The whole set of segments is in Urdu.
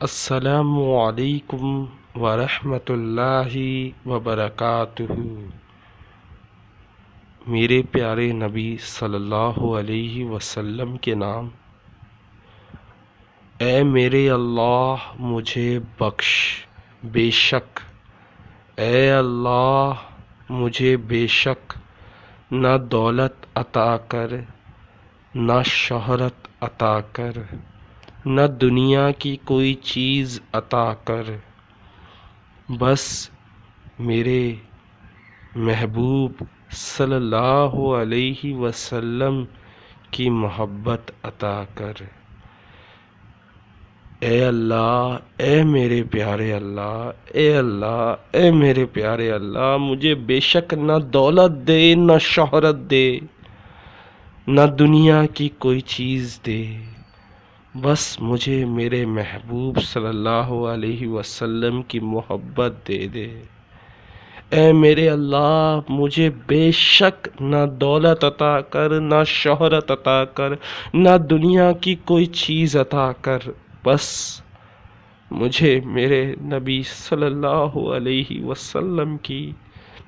السلام علیکم ورحمۃ اللہ وبرکاتہ۔ میرے پیارے نبی صلی اللہ علیہ وسلم کے نام۔ اے میرے اللہ مجھے بخش، بے شک اے اللہ مجھے بے شک نہ دولت عطا کر، نہ شہرت عطا کر، نہ دنیا کی کوئی چیز عطا کر، بس میرے محبوب صلی اللہ علیہ وسلم کی محبت عطا کر۔ اے اللہ، اے میرے پیارے اللہ، اے اللہ، اے میرے پیارے اللہ، مجھے بے شک نہ دولت دے، نہ شہرت دے، نہ دنیا کی کوئی چیز دے، بس مجھے میرے محبوب صلی اللہ علیہ وسلم کی محبت دے دے۔ اے میرے اللہ مجھے بے شک نہ دولت عطا کر، نہ شہرت عطا کر، نہ دنیا کی کوئی چیز عطا کر، بس مجھے میرے نبی صلی اللہ علیہ وسلم کی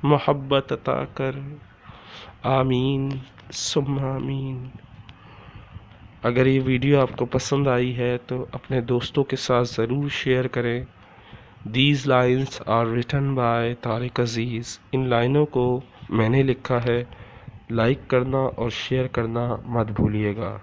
محبت عطا کر۔ آمین ثم آمین۔ اگر یہ ویڈیو آپ کو پسند آئی ہے تو اپنے دوستوں کے ساتھ ضرور شیئر کریں۔ These lines are written by Tariq عزیز۔ ان لائنوں کو میں نے لکھا ہے، لائک کرنا اور شیئر کرنا مت بھولیے گا۔